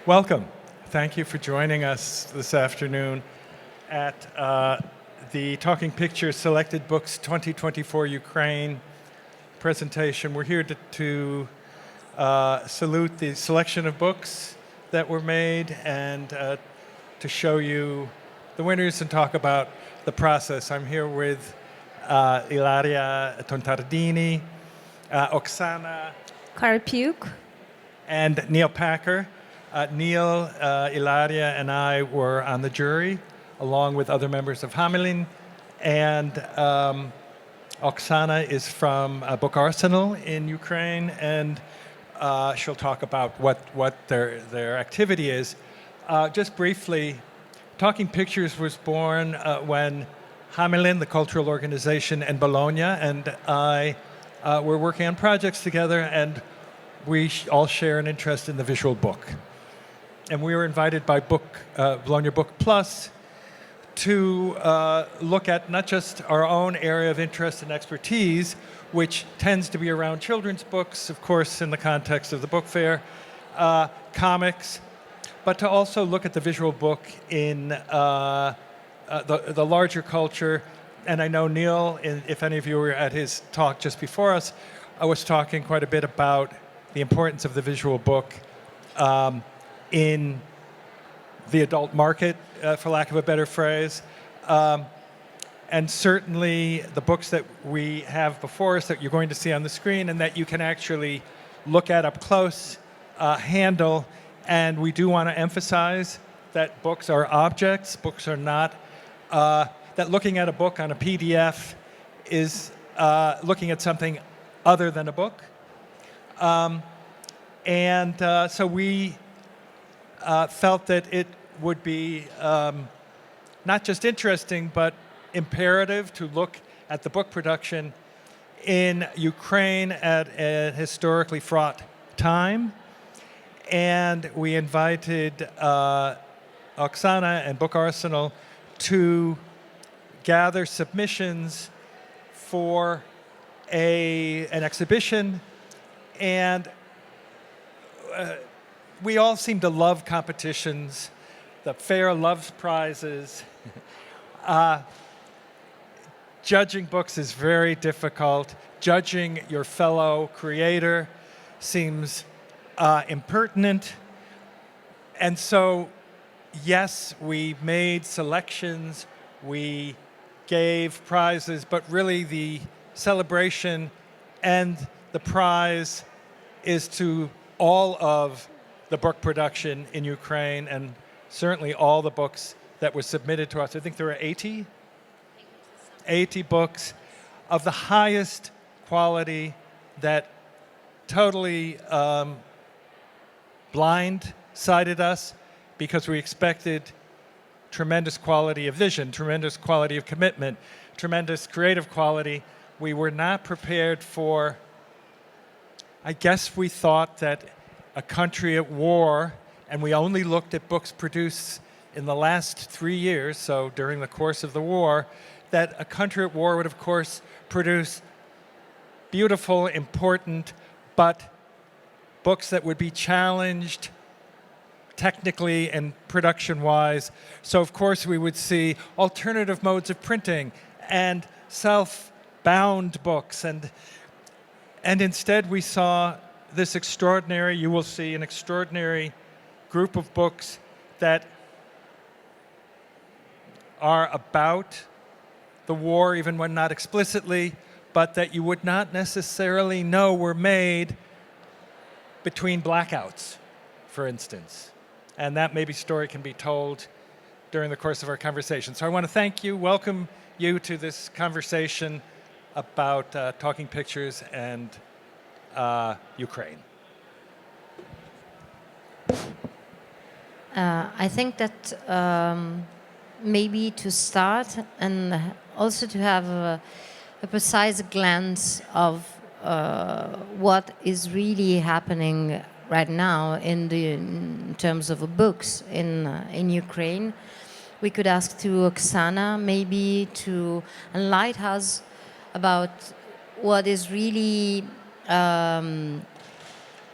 Welcome. Thank you for joining us this afternoon at the Talking Pictures Selected Books 2024 Ukraine presentation. We're here to salute the selection of books that were made and to show you the winners and talk about the process. I'm here with Ilaria Tontardini, Oksana Karpiuk, and Neil Packer. Neil, Ilaria, and I were on the jury, along with other members of Hamelin, and Oksana is from Book Arsenal in Ukraine, and she'll talk about what their activity is. Just briefly, Talking Pictures was born when Hamelin, the cultural organization, and Bologna, and I were working on projects together, and we all share an interest in the visual book. And we were invited by BolognaBookPlus to look at not just our own area of interest and expertise, which tends to be around children's books, of course, in the context of the book fair, comics, but to also look at the visual book in the larger culture. And I know Neil, if any of you were at his talk just before us, I was talking quite a bit about the importance of the visual book in the adult market, for lack of a better phrase. And certainly the books that we have before us that you're going to see on the screen and that you can actually look at up close, handle. And we do want to emphasize that books are objects, books are not, that looking at a book on a PDF is looking at something other than a book. So we felt that it would be not just interesting, but imperative to look at the book production in Ukraine at a historically fraught time. And we invited Oksana and Book Arsenal to gather submissions for an exhibition. And we all seem to love competitions. The fair loves prizes. Judging books is very difficult. Judging your fellow creator seems impertinent. And so, yes, we made selections, we gave prizes, but really the celebration and the prize is to all of the book production in Ukraine and certainly all the books that were submitted to us. I think there were 80 books of the highest quality that totally blindsided us because we expected tremendous quality of vision, tremendous quality of commitment, tremendous creative quality. We were not prepared for, I guess we thought that a country at war, and we only looked at books produced in the last 3 years, so during the course of the war, that a country at war would, of course, produce beautiful, important, but books that would be challenged technically and production-wise. So, of course, we would see alternative modes of printing and self-bound books. And instead, we saw this extraordinary, you will see an extraordinary group of books that are about the war, even when not explicitly, but that you would not necessarily know were made between blackouts, for instance. And that maybe story can be told during the course of our conversation. So I want to thank you, welcome you to this conversation about Talking Pictures and Ukraine. I think that maybe to start and also to have a precise glance of what is really happening right now in terms of books in Ukraine, we could ask to Oksana maybe to enlighten us about what is really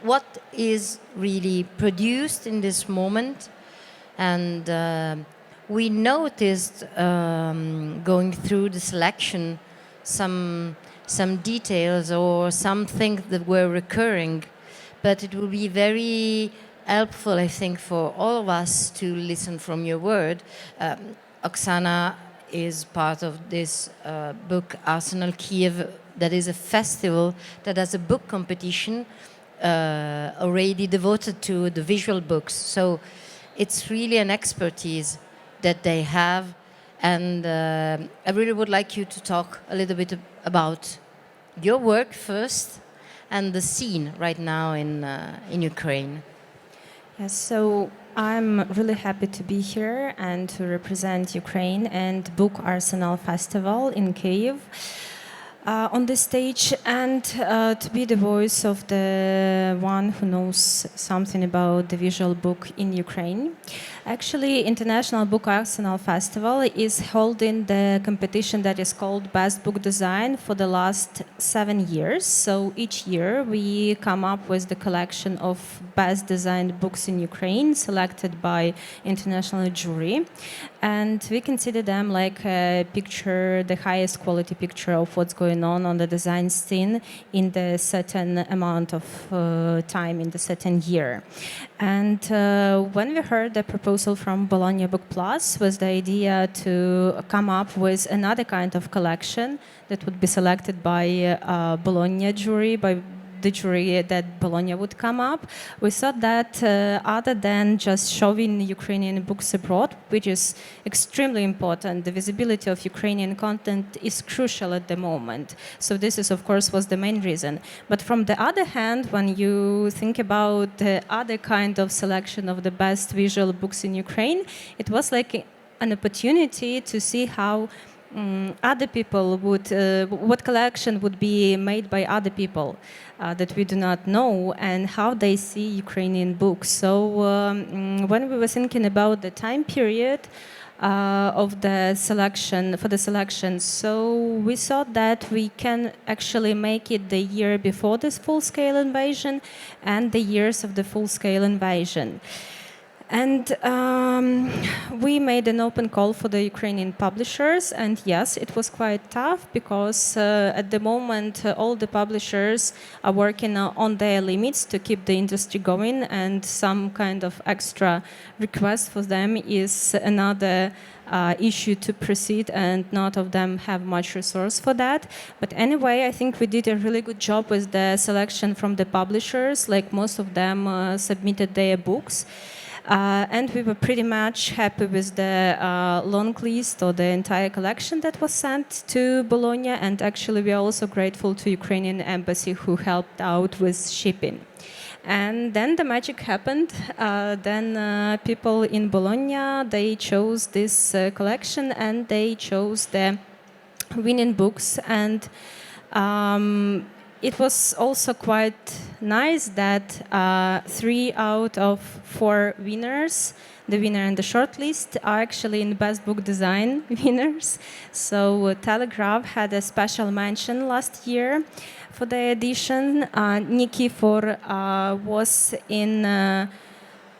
what is really produced in this moment. And we noticed going through the selection some details or some things that were recurring, but it will be very helpful, I think, for all of us to listen from your word. Oksana is part of this book Arsenal Kiev, that is a festival that has a book competition already devoted to the visual books. So it's really an expertise that they have. And I really would like you to talk a little bit about your work first and the scene right now in Ukraine. Yes, so I'm really happy to be here and to represent Ukraine and Book Arsenal Festival in Kyiv on this stage, and to be the voice of the one who knows something about the visual book in Ukraine. Actually, International Book Arsenal Festival is holding the competition that is called Best Book Design for the last 7 years. So each year we come up with the collection of best designed books in Ukraine selected by international jury. And we consider them like a picture, the highest quality picture of what's going on the design scene in the certain amount of time in the certain year. And when we heard the proposal from BolognaBookPlus was the idea to come up with another kind of collection that would be selected by Bologna jury, by the jury that Bologna would come up, we thought that other than just showing Ukrainian books abroad, which is extremely important, the visibility of Ukrainian content is crucial at the moment. So this is, of course, was the main reason. But from the other hand, when you think about the other kind of selection of the best visual books in Ukraine, it was like an opportunity to see how other people would, what collection would be made by other people that we do not know, and how they see Ukrainian books. So when we were thinking about the time period of the selection, for the selection, so we thought that we can actually make it the year before this full-scale invasion and the years of the full-scale invasion. And we made an open call for the Ukrainian publishers, and yes, it was quite tough because at the moment all the publishers are working on their limits to keep the industry going, and some kind of extra request for them is another issue to proceed, and not of them have much resource for that. But anyway, I think we did a really good job with the selection from the publishers, like most of them submitted their books. And we were pretty much happy with the long list or the entire collection that was sent to Bologna, and actually we are also grateful to Ukrainian embassy who helped out with shipping. And then the magic happened. Then people in Bologna, they chose this collection and they chose the winning books, and it was also quite nice that 3 out of 4 winners, the winner and the shortlist, are actually in Best Book Design winners. So Telegraph had a special mention last year for the edition. Nikifor was in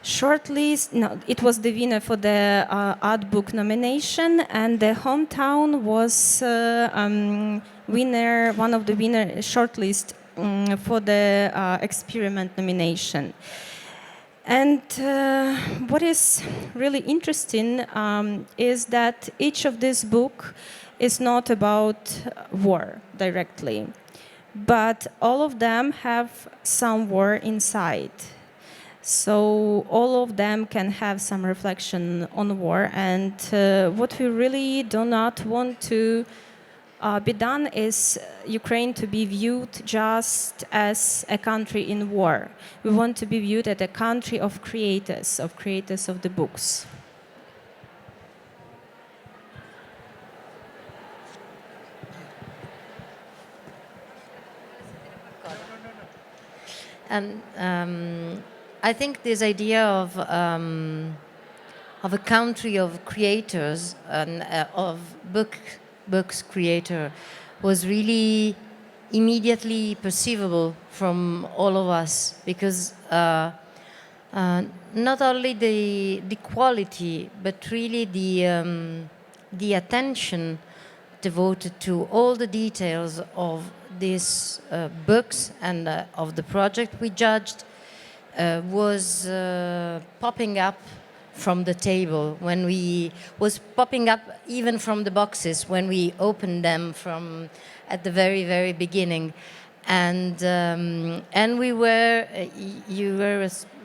shortlist. No, it was the winner for the art book nomination, and the hometown was winner, one of the winner shortlist for the experiment nomination. And what is really interesting is that each of this book is not about war directly, but all of them have some war inside. So all of them can have some reflection on war, and what we really do not want to be done is Ukraine to be viewed just as a country in war. We want to be viewed as a country of creators of the books. And I think this idea of a country of creators and of books creator was really immediately perceivable from all of us, because not only the quality, but really the attention devoted to all the details of these books and of the project we judged was popping up from the table when we was popping up even from the boxes when we opened them from at the very beginning. And we were,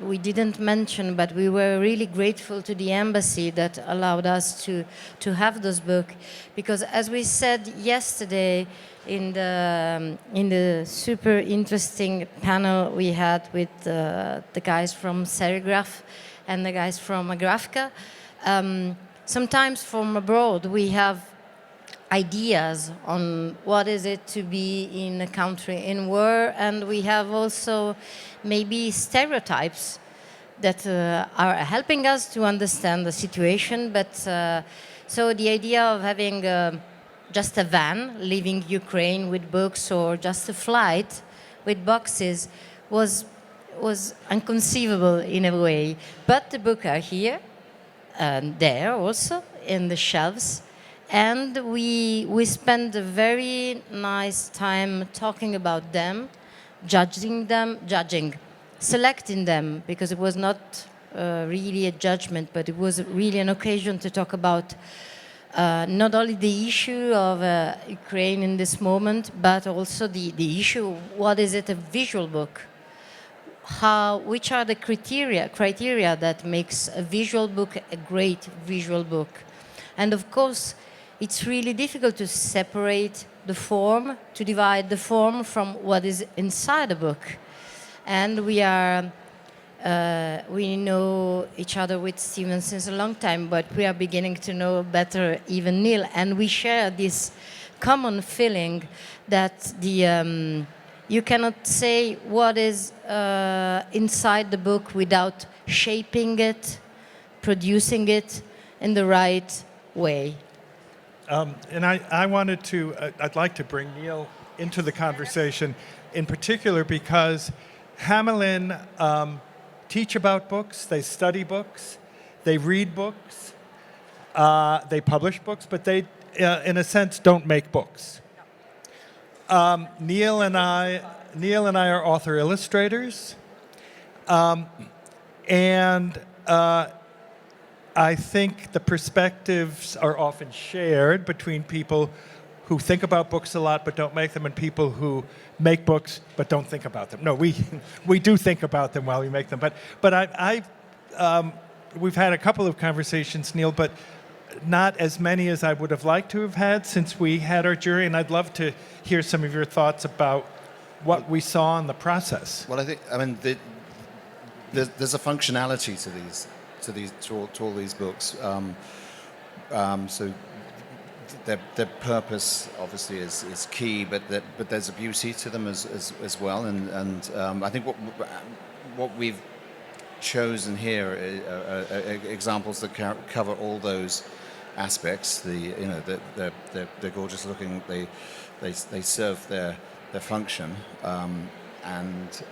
we didn't mention, but we were really grateful to the embassy that allowed us to have this book, because as we said yesterday in the super interesting panel we had with the guys from Serigraph and the guys from Agrafka, sometimes from abroad we have ideas on what is it to be in a country in war, and we have also maybe stereotypes that are helping us to understand the situation. But so the idea of having just a van leaving Ukraine with books, or just a flight with boxes, was inconceivable in a way. But the books are here and there also in the shelves. And we spend a very nice time talking about them, judging, selecting them, because it was not really a judgment, but it was really an occasion to talk about not only the issue of Ukraine in this moment, but also the issue, what is it, a visual book? Which are the criteria that makes a visual book a great visual book? And of course, it's really difficult to separate the form, to divide the form from what is inside a book. And we know each other with Steven since a long time, but we are beginning to know better even Neil. And we share this common feeling that you cannot say what is inside the book without shaping it, producing it in the right way. And I wanted to, I'd like to bring Neil into the conversation, in particular because Hamelin teach about books, they study books, they read books, they publish books, but they, in a sense, don't make books. Neil and I are author illustrators, and I think the perspectives are often shared between people who think about books a lot but don't make them, and people who make books but don't think about them. No, we do think about them while we make them. But we've had a couple of conversations, Neil, but not as many as I would have liked to have had since we had our jury, and I'd love to hear some of your thoughts about what we saw in the process. Well, I mean, there's a functionality to all these books. So their purpose obviously is key, but there's a beauty to them as well. And I think what we've chosen here are examples that cover all those aspects. They're gorgeous looking. They serve their function, and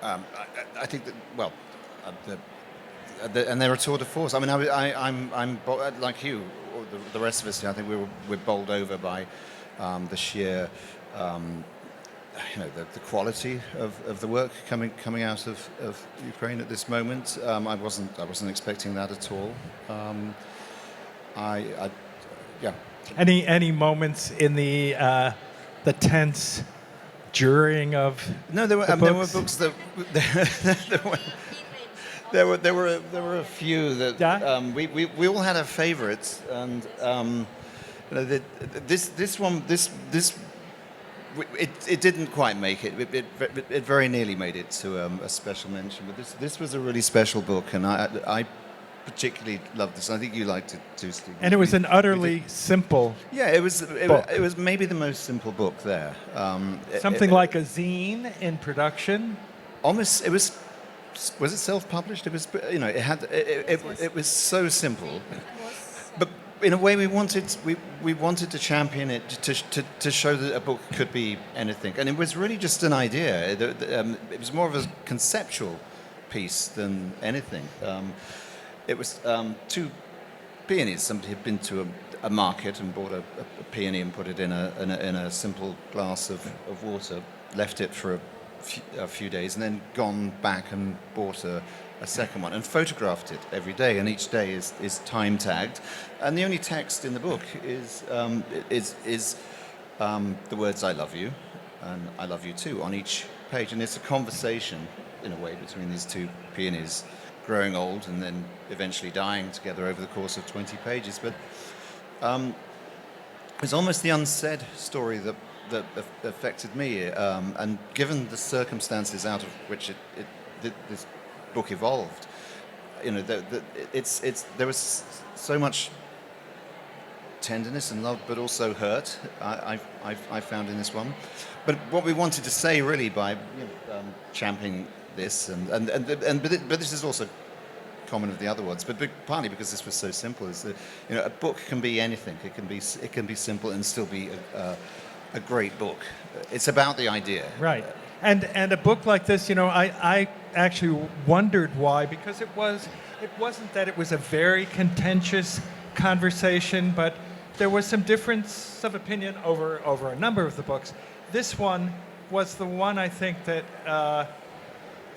I think that and they're a tour de force. I mean, I'm like you, or the rest of us. I think we're bowled over by the sheer, the quality of the work coming out of Ukraine at this moment. I wasn't expecting that at all. Yeah. Any moments in the tense jurying of there were books that there were a few that we all had our favorites, and this one it didn't quite make it. It very nearly made it to a special mention, but this was a really special book, and I particularly loved this. I think you liked it too, Steve. And it was an utterly simple. Yeah, it was maybe the most simple book there. Something like a zine in production. Almost, it was. Was it self-published? It was, it was so simple, in a way, we wanted to champion it to show that a book could be anything, and it was really just an idea. It was more of a conceptual piece than anything. It was two peonies. Somebody had been to a market and bought a peony and put it in a simple glass of water, left it for a few days, and then gone back and bought a second one and photographed it every day, and each day is time tagged, and the only text in the book is the words "I love you" and "I love you too" on each page, and it's a conversation in a way between these two peonies, growing old and then eventually dying together over the course of 20 pages. But it's almost the unsaid story that affected me, and given the circumstances out of which this book evolved, you know, there was so much tenderness and love, but also hurt. I found in this one. But what we wanted to say, really, by championing this, but this is also common with the other ones, but partly because this was so simple, is that, you know, a book can be anything. It can be simple and still be a great book. It's about the idea. Right. And a book like this, you know, I actually wondered why, because it wasn't that it was a very contentious conversation, but there was some difference of opinion over a number of the books. This one was the one, I think, that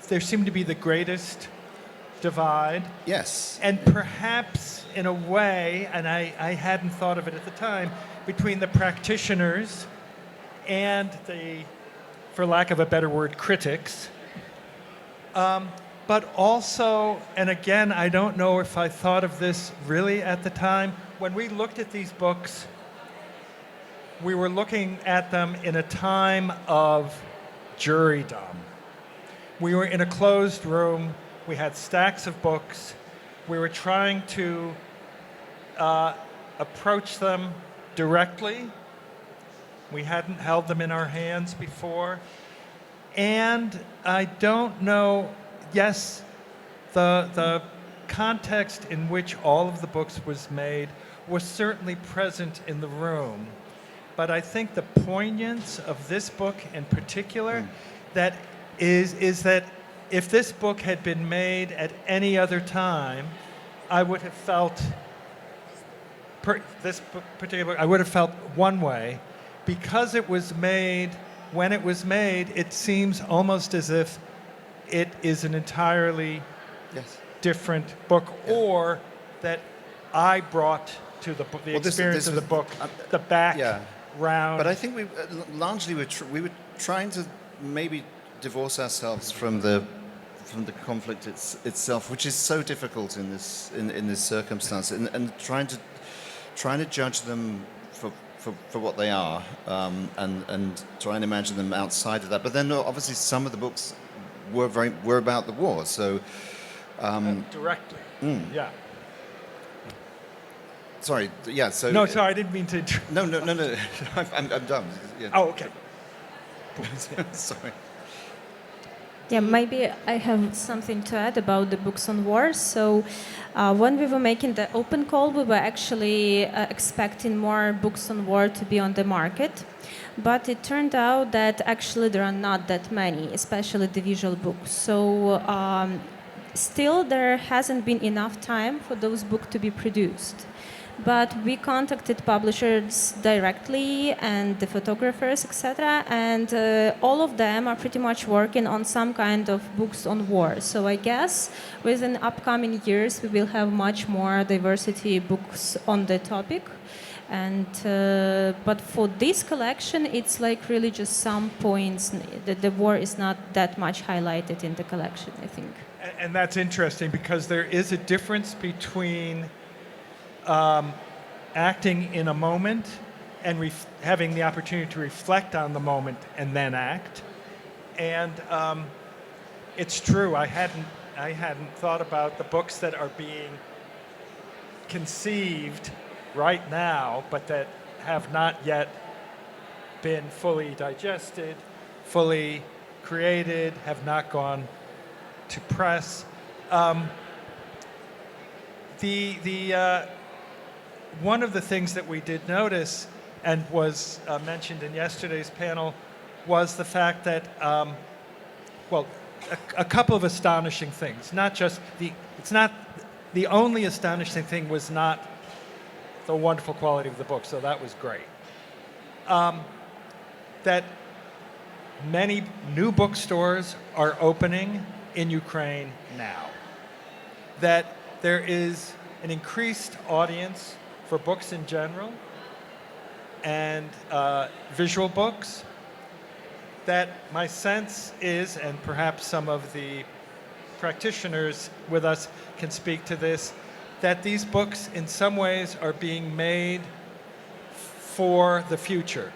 there seemed to be the greatest divide. Yes. And perhaps in a way, and I hadn't thought of it at the time, between the practitioners and the, for lack of a better word, critics. But also, and again, I don't know if I thought of this really at the time, when we looked at these books, we were looking at them in a time of jurydom. We were in a closed room. We had stacks of books. We were trying to approach them directly. We hadn't held them in our hands before. And I don't know, yes, the context in which all of the books was made was certainly present in the room. But I think the poignance of this book in particular, that is that if this book had been made at any other time, I would have felt, this particular book, I would have felt one way. Because it was made, when it was made, it seems almost as if it is an entirely different book, or that I brought to the book, the experience of the book, the background. But I think we largely we were trying to maybe divorce ourselves from the conflict itself, which is so difficult in this circumstance, and trying to judge them for what they are, and try and imagine them outside of that. But then obviously some of the books were about the war, so directly. Yeah. Sorry. Yeah. So no, sorry, I didn't mean to. No. I'm done. Yeah. Oh, okay. Sorry. Yeah, maybe I have something to add about the books on war. So when we were making the open call, we were actually expecting more books on war to be on the market. But it turned out that actually there are not that many, especially the visual books. So still there hasn't been enough time for those books to be produced. But we contacted publishers directly and the photographers, etc. And all of them are pretty much working on some kind of books on war. So I guess within upcoming years we will have much more diversity books on the topic. And but for this collection, it's like really just some points. The war is not that much highlighted in the collection, I think. And that's interesting, because there is a difference between acting in a moment and having the opportunity to reflect on the moment and then act. And it's true, I hadn't thought about the books that are being conceived right now, but that have not yet been fully digested, fully created, have not gone to press. one of the things that we did notice and was mentioned in yesterday's panel was the fact that, well, a couple of astonishing things. Not just it's not the only astonishing thing was not the wonderful quality of the book, so that was great. That many new bookstores are opening in Ukraine now. That there is an increased audience for books in general and visual books. That my sense is, and perhaps some of the practitioners with us can speak to this, that these books in some ways are being made for the future.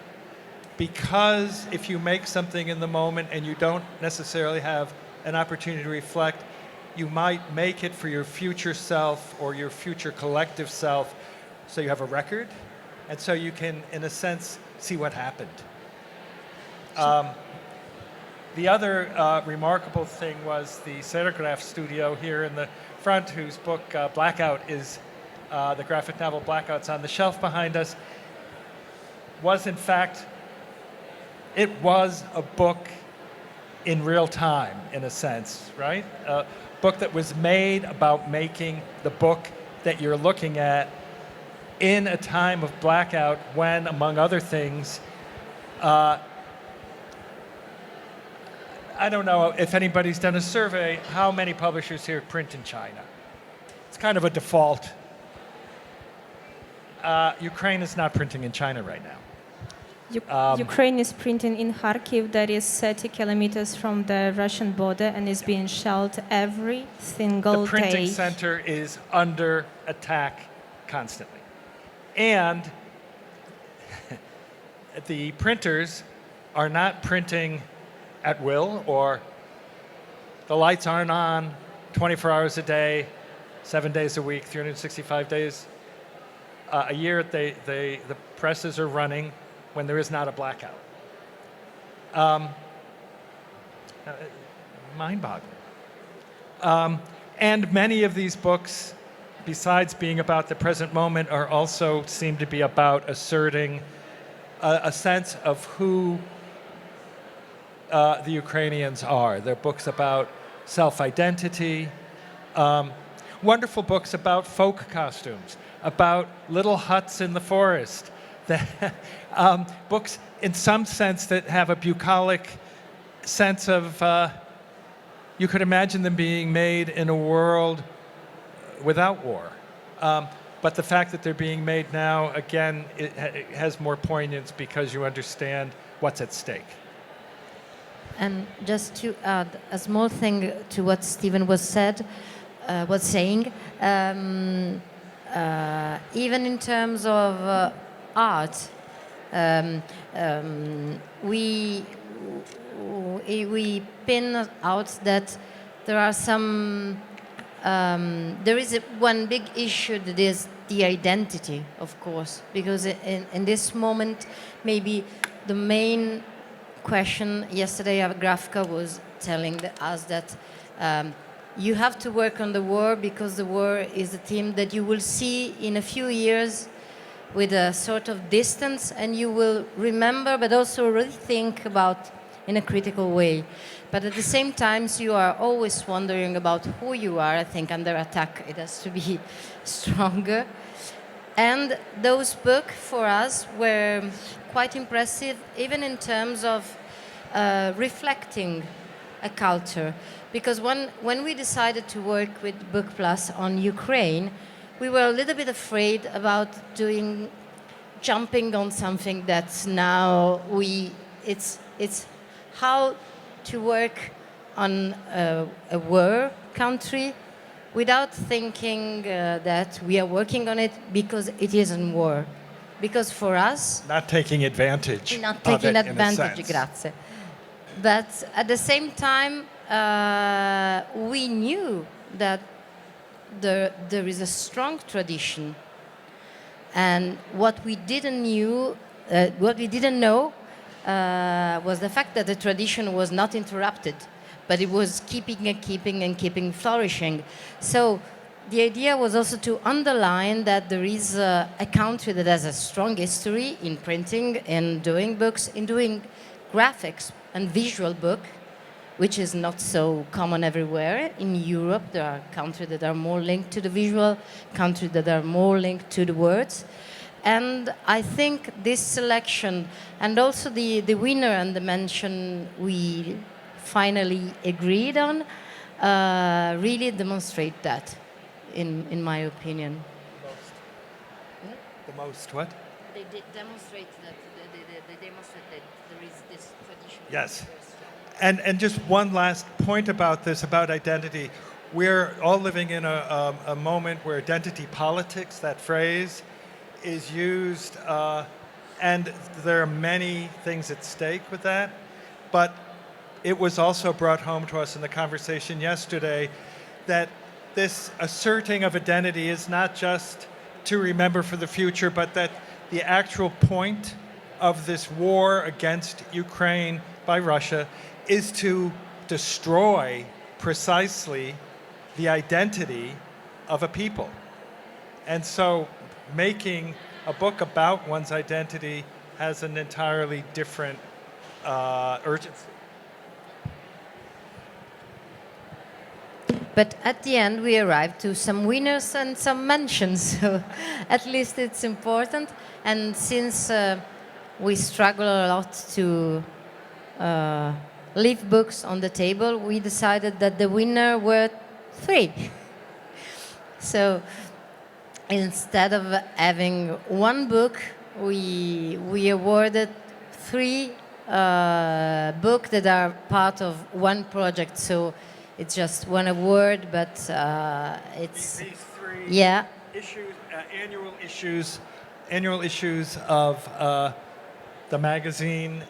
Because if you make something in the moment and you don't necessarily have an opportunity to reflect, you might make it for your future self or your future collective self, so you have a record, and so you can, in a sense, see what happened. The other remarkable thing was the Serigraph studio here in the front, whose book Blackout is, the graphic novel Blackout's on the shelf behind us, was in fact, it was a book in real time, in a sense, right? A book that was made about making the book that you're looking at in a time of blackout when, among other things, I don't know if anybody's done a survey, how many publishers here print in China? It's kind of a default. Ukraine is not printing in China right now. Ukraine is printing in Kharkiv, that is 30 kilometers from the Russian border, and is being shelled every single The printing day. center is under attack constantly. And the printers are not printing at will, or the lights aren't on 24 hours a day, 7 days a week, 365 days a year. The presses are running when there is not a blackout. Mind-boggling. And many of these books, besides being about the present moment, are also seem to be about asserting a sense of who the Ukrainians are. They're books about self-identity, wonderful books about folk costumes, about little huts in the forest, books in some sense that have a bucolic sense of, you could imagine them being made in a world without war. But the fact that they're being made now, again, it has more poignance because you understand what's at stake. And just to add a small thing to what Steven was saying, even in terms of art, we pin out that there are some. There is one big issue that is the identity, of course, because in this moment, maybe the main question yesterday, Grafka was telling us that you have to work on the war because the war is a theme that you will see in a few years with a sort of distance, and you will remember, but also really think about in a critical way. But at the same time, you are always wondering about who you are. I think under attack, it has to be stronger. And those books for us were quite impressive, even in terms of reflecting a culture. Because when we decided to work with BookPlus on Ukraine, we were a little bit afraid about jumping on something that's now it's how to work on a war country without thinking that we are working on it because it is in war. Because for us... Not taking advantage Not of taking it, advantage, in a sense. grazie. But at the same time, we knew that there is a strong tradition. And what we didn't know was the fact that the tradition was not interrupted, but it was keeping flourishing. So the idea was also to underline that there is a country that has a strong history in printing and doing books, in doing graphics and visual book, which is not so common everywhere. In Europe, there are countries that are more linked to the visual, countries that are more linked to the words. And I think this selection, and also the winner and the mention we finally agreed on, really demonstrate that, in my opinion. The most what? They demonstrate that there is this tradition. Yes. And just one last point about this, about identity. We're all living in a moment where identity politics, that phrase, is used, and there are many things at stake with that. But it was also brought home to us in the conversation yesterday that this asserting of identity is not just to remember for the future, but that the actual point of this war against Ukraine by Russia is to destroy precisely the identity of a people. And so making a book about one's identity has an entirely different urgency. But at the end, we arrived to some winners and some mentions, so at least it's important. And since we struggle a lot to leave books on the table, we decided that the winner were 3. So instead of having one book, we awarded 3 books that are part of one project. So it's just one award, but it's These 3 yeah. issues, annual issues of the magazine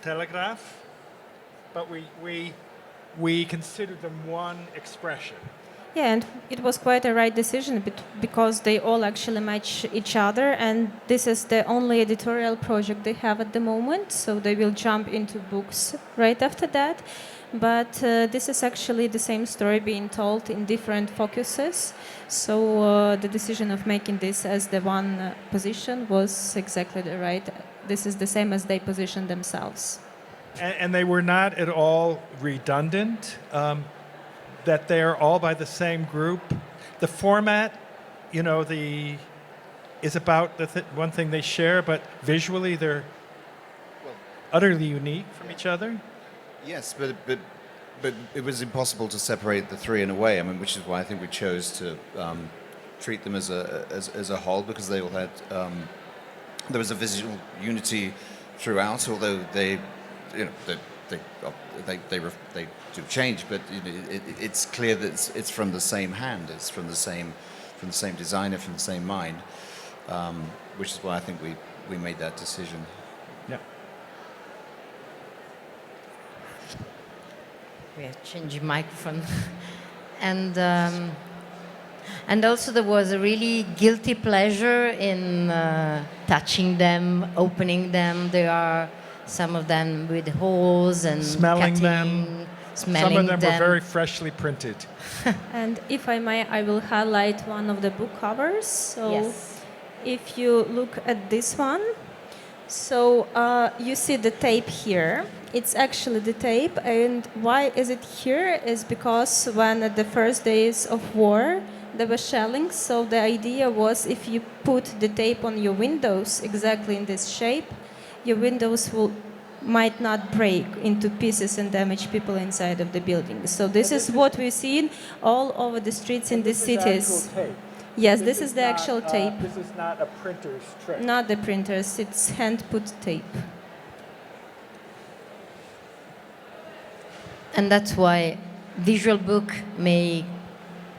Telegraph, but we considered them one expression. Yeah, and it was quite a right decision because they all actually match each other, and this is the only editorial project they have at the moment, so they will jump into books right after that. But this is actually the same story being told in different focuses, so the decision of making this as the one position was exactly the right. This is the same as they positioned themselves. And they were not at all redundant, that they're all by the same group. The format, you know, is about the one thing they share, but visually they're utterly unique from each other. Yes, but it was impossible to separate the 3 in a way. I mean, which is why I think we chose to treat them as a whole, because they all had there was a visual unity throughout. Although they do change, but you know, it's clear that it's from the same hand. It's from the same designer, from the same mind, which is why I think we made that decision. Yeah. We have changed microphone. And also there was a really guilty pleasure in touching them, opening them. There are some of them with holes and Smelling cutting, them. smelling Some of them were very freshly printed. And if I may, I will highlight one of the book covers. So Yes. if you look at this one, so you see the tape here. It's actually the tape, and why is it here is because when at the first days of war there was shelling, so the idea was if you put the tape on your windows exactly in this shape, your windows might not break into pieces and damage people inside of the building. So this is what we've seen all over the streets in the cities. Yes, this is the actual tape. This is not a printer's trick. Not the printers, it's hand-put tape. And that's why visual book may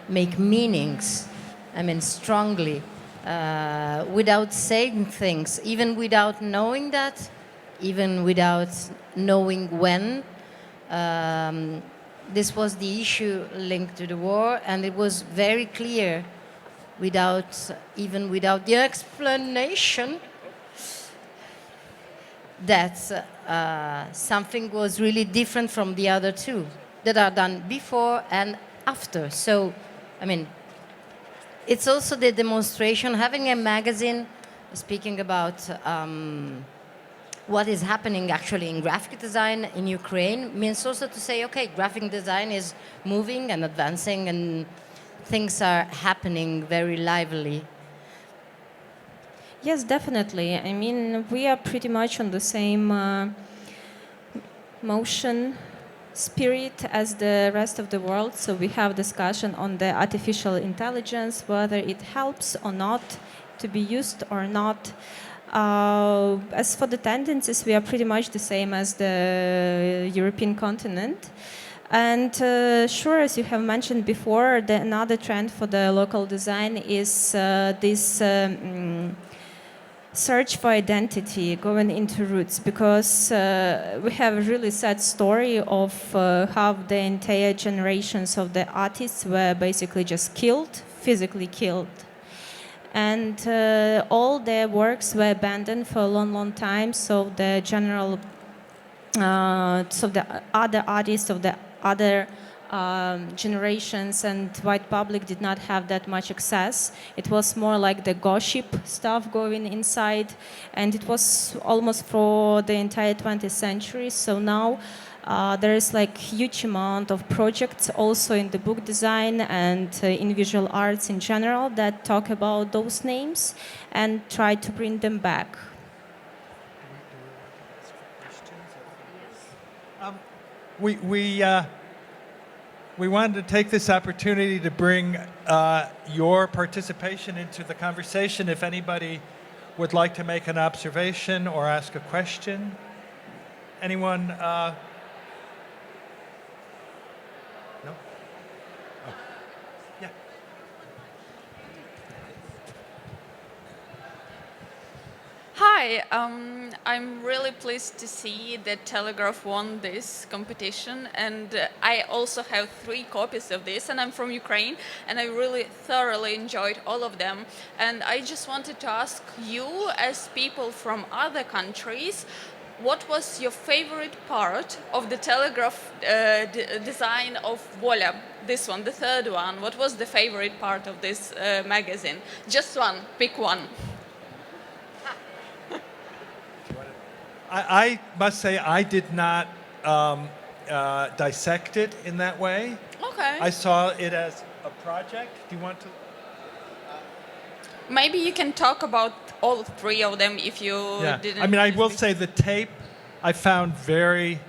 make meanings, I mean, strongly, without saying things, even without knowing that, even without knowing when. This was the issue linked to the war, and it was very clear without the explanation that something was really different from the other 2 that are done before and after. So I mean, it's also the demonstration, having a magazine speaking about what is happening actually in graphic design in Ukraine means also to say, okay, graphic design is moving and advancing and things are happening very lively. Yes, definitely. I mean, we are pretty much on the same motion spirit as the rest of the world. So we have discussion on the artificial intelligence, whether it helps or not to be used or not. As for the tendencies, we are pretty much the same as the European continent. And sure, as you have mentioned before, another trend for the local design is this search for identity, going into roots, because we have a really sad story of how the entire generations of the artists were basically just killed, physically killed. And all their works were abandoned for a long, long time, so the general, so the other artists of the other generations and white public did not have that much access. It was more like the gossip stuff going inside, and it was almost for the entire 20th century. So now there is like huge amount of projects also in the book design and in visual arts in general that talk about those names and try to bring them back. We wanted to take this opportunity to bring your participation into the conversation. If anybody would like to make an observation or ask a question, anyone? No? Oh. Yeah. Hi, I'm really pleased to see that Telegraph won this competition, and I also have 3 copies of this, and I'm from Ukraine, and I really thoroughly enjoyed all of them. And I just wanted to ask you, as people from other countries, what was your favorite part of the Telegraph design of Vola? This one, the 3rd one. What was the favorite part of this magazine? Just one, pick one. I must say I did not dissect it in that way. Okay. I saw it as a project. Do you want to? Maybe you can talk about all 3 of them if you didn't. I mean, I will say the tape I found very.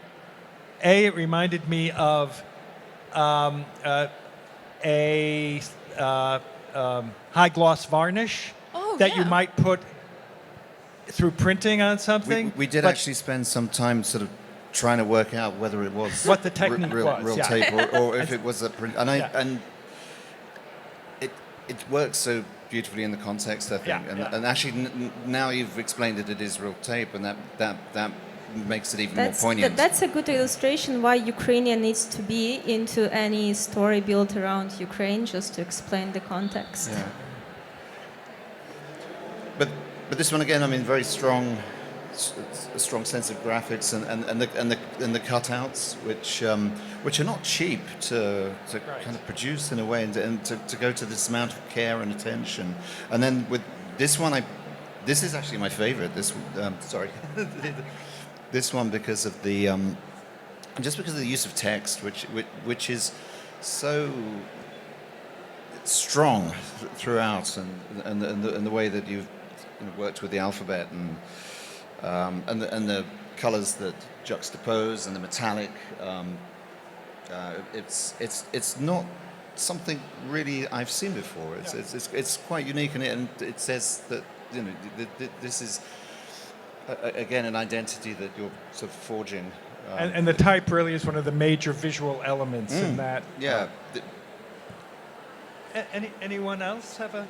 It reminded me of a high gloss varnish that you might put through printing on something. We did actually spend some time sort of trying to work out whether it was what the technique was, real tape or if it was a print. And it works so beautifully in the context, I think. And actually, now you've explained that it is real tape, and that makes it even more poignant. That's a good illustration why Ukrainian needs to be into any story built around Ukraine, just to explain the context. Yeah. But this one again, I mean, very strong, a strong sense of graphics and the cutouts, which are not cheap to kind of produce in a way, and to go to this amount of care and attention. And then with this one, this is actually my favorite. Sorry, this one because of the just because of the use of text, which is so strong throughout, and the way that you've worked with the alphabet and the colors that juxtapose and the metallic. It's not something really I've seen before. It's quite unique, and it says that this is again an identity that you're sort of forging. And the type really is one of the major visual elements in that. Yeah. Anyone else have a?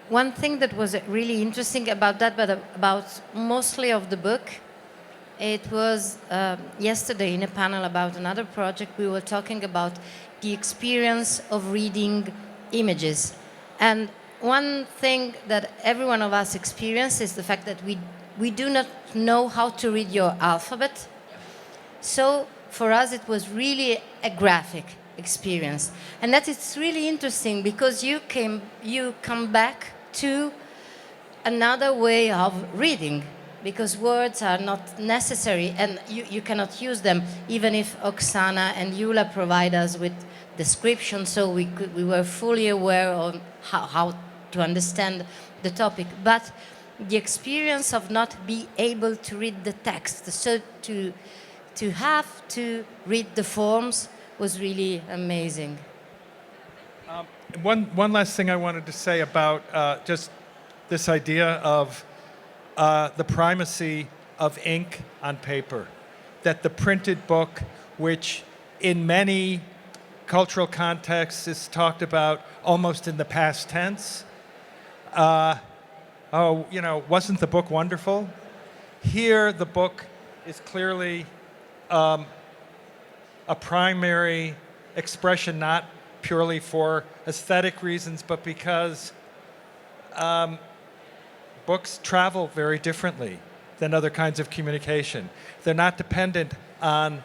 One thing that was really interesting about that, but about mostly of the book, it was yesterday in a panel about another project, we were talking about the experience of reading images. And one thing that every one of us experienced is the fact that we we do not know how to read your alphabet. So for us, it was really a graphic experience. And that is really interesting because you come back to another way of reading, because words are not necessary and you cannot use them, even if Oksana and Yula provide us with description, so we were fully aware of how to understand the topic. But the experience of not being able to read the text, so to have to read the forms was really amazing. One last thing I wanted to say about just this idea of the primacy of ink on paper, that the printed book, which in many cultural contexts is talked about almost in the past tense. Wasn't the book wonderful? Here, the book is clearly a primary expression, not purely for aesthetic reasons, but because books travel very differently than other kinds of communication. They're not dependent on,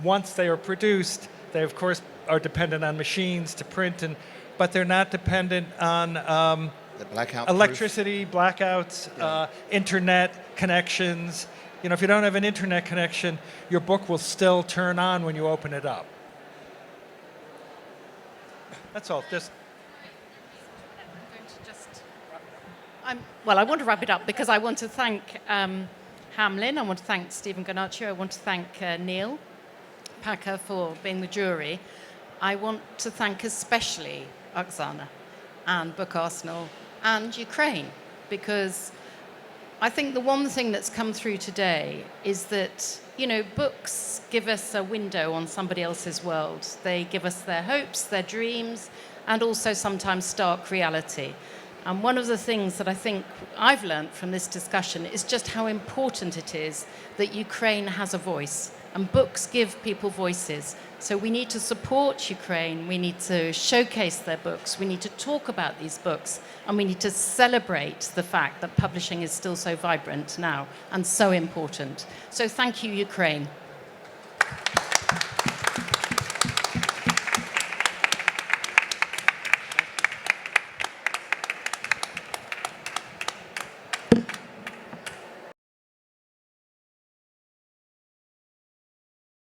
once they are produced, they of course are dependent on machines to print, but they're not dependent on The blackout electricity, blackouts, internet connections. If you don't have an internet connection, your book will still turn on when you open it up. That's all. I want to wrap it up because I want to thank Hamelin, I want to thank Steven Guarnaccia, I want to thank Neil Packer for being the jury. I want to thank especially Oksana and Book Arsenal and Ukraine, because I think the one thing that's come through today is that, books give us a window on somebody else's world. They give us their hopes, their dreams, and also sometimes stark reality. And one of the things that I think I've learned from this discussion is just how important it is that Ukraine has a voice, and books give people voices. So we need to support Ukraine, we need to showcase their books, we need to talk about these books, and we need to celebrate the fact that publishing is still so vibrant now and so important. So thank you, Ukraine.